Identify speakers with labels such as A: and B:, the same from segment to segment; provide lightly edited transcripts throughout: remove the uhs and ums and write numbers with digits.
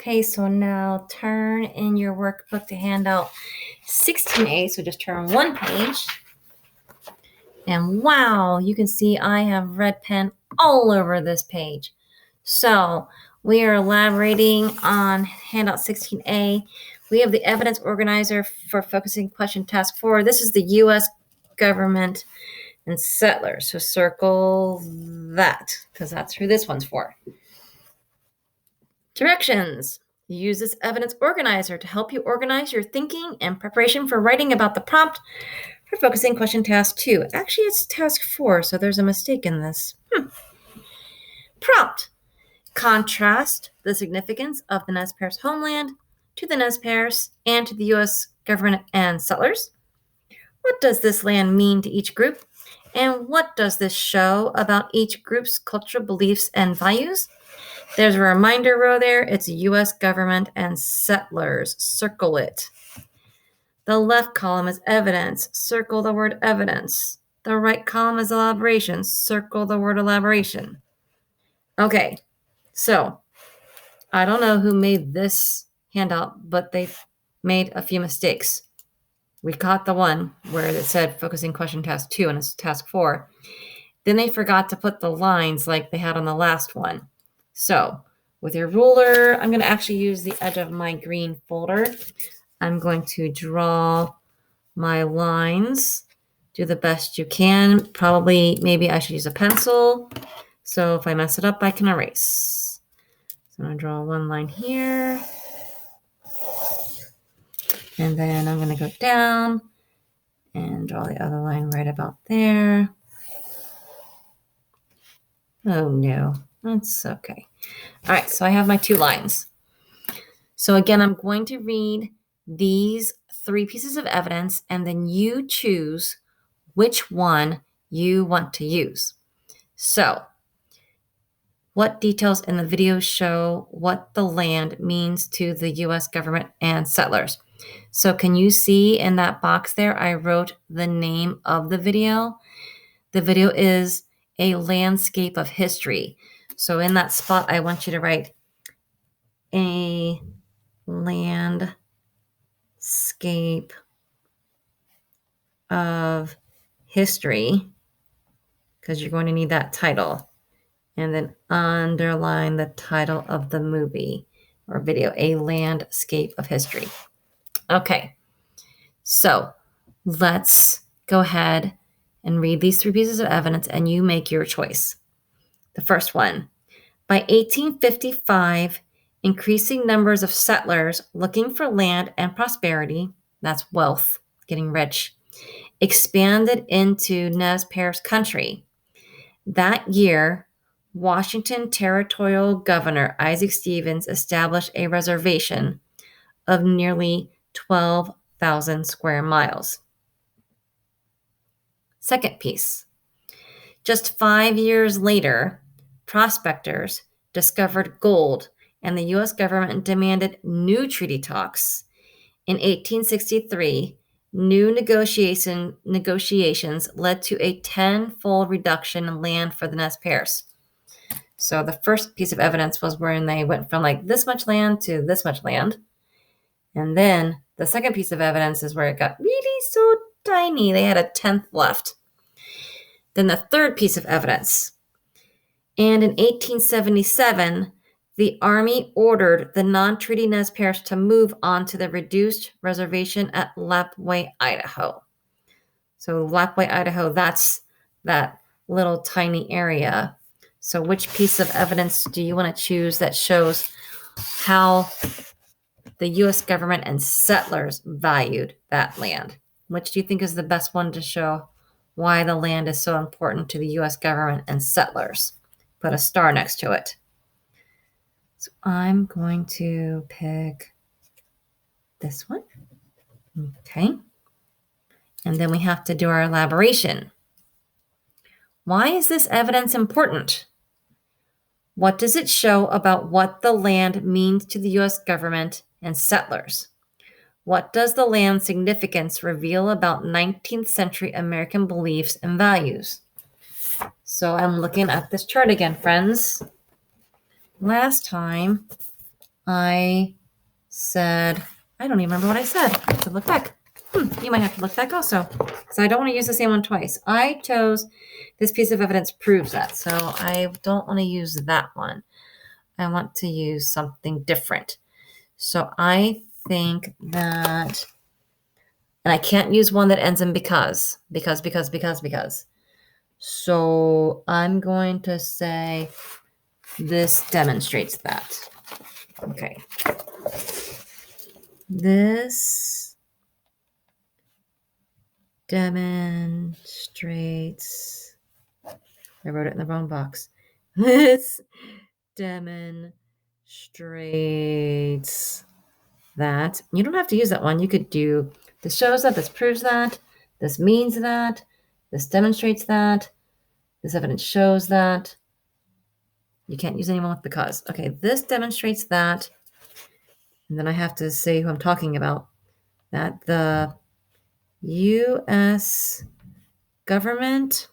A: Okay, so now turn in your workbook to handout 16A. So just turn one page. And wow, you can see I have red pen all over this page. So we are elaborating on handout 16A. We have the evidence organizer for focusing question task 4. This is the U.S. government and settlers. So circle that because that's who this one's for. Directions. Use this evidence organizer to help you organize your thinking and preparation for writing about the prompt for focusing question task 2. Actually, it's task 4, so there's a mistake in this. Prompt. Contrast the significance of the Nez Perce homeland to the Nez Perce and to the U.S. government and settlers. What does this land mean to each group? And what does this show about each group's cultural beliefs and values? There's a reminder row there. It's U.S. government and settlers. Circle it. The left column is evidence. Circle the word evidence. The right column is elaboration. Circle the word elaboration. Okay, so I don't know who made this handout, but they made a few mistakes. We caught the one where it said focusing question task 2 and it's task 4. Then they forgot to put the lines like they had on the last one. So with your ruler, I'm going to actually use the edge of my green folder. I'm going to draw my lines. Do the best you can. Probably, maybe I should use a pencil. So if I mess it up, I can erase. So I'm going to draw one line here. And then I'm going to go down and draw the other line right about there. Oh no, that's okay. All right, so I have my 2 lines. So again, I'm going to read these 3 pieces of evidence and then you choose which one you want to use. So what details in the video show what the land means to the U.S. government and settlers? So can you see in that box there, I wrote the name of the video. The video is A Landscape of History. So in that spot, I want you to write A Landscape of History, because you're going to need that title. And then underline the title of the movie or video, A Landscape of History. Okay, so let's go ahead and read these 3 pieces of evidence and you make your choice. The first one, by 1855, increasing numbers of settlers looking for land and prosperity, that's wealth, getting rich, expanded into Nez Perce country. That year, Washington Territorial Governor Isaac Stevens established a reservation of nearly 12,000 square miles. Second piece. Just 5 years later, prospectors discovered gold and the U.S. government demanded new treaty talks. In 1863, new negotiations led to a 10-fold reduction in land for the Nez Perce. So the first piece of evidence was when they went from like this much land to this much land. And then the second piece of evidence is where it got really so tiny. They had a 10th left. Then the third piece of evidence. And in 1877, the Army ordered the non-treaty Nez Perce to move on to the reduced reservation at Lapwai, Idaho. So Lapwai, Idaho, that's that little tiny area. So which piece of evidence do you want to choose that shows how the U.S. government and settlers valued that land? Which do you think is the best one to show why the land is so important to the U.S. government and settlers? Put a star next to it. So I'm going to pick this one. Okay. And then we have to do our elaboration. Why is this evidence important? What does it show about what the land means to the U.S. government and settlers? What does the land's significance reveal about 19th century American beliefs and values? So I'm looking at this chart again, friends. Last time, I said, I don't even remember what I said. I have to look back. You might have to look back also, because I don't want to use the same one twice. I chose this piece of evidence proves that, so I don't want to use that one. I want to use something different. So I think that, and I can't use one that ends in because. So I'm going to say this demonstrates that. Okay. This demonstrates, I wrote it in the wrong box. This demonstrates that. You don't have to use that one. You could do this shows that, this proves that, this means that, this demonstrates that, this evidence shows that. You can't use anyone with because. Okay, this demonstrates that. And then I have to say who I'm talking about. That the U.S. government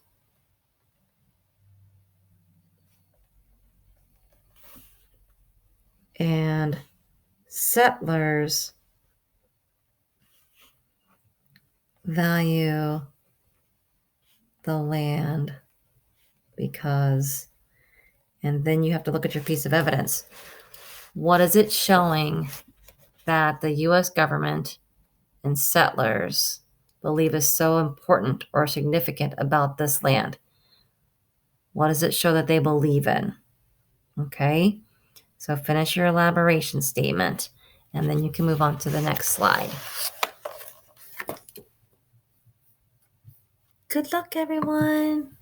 A: and settlers value the land because, and then you have to look at your piece of evidence. What is it showing that the U.S. government and settlers believe is so important or significant about this land? What does it show that they believe in? Okay, so finish your elaboration statement, and then you can move on to the next slide. Good luck, everyone.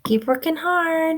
A: Keep working hard.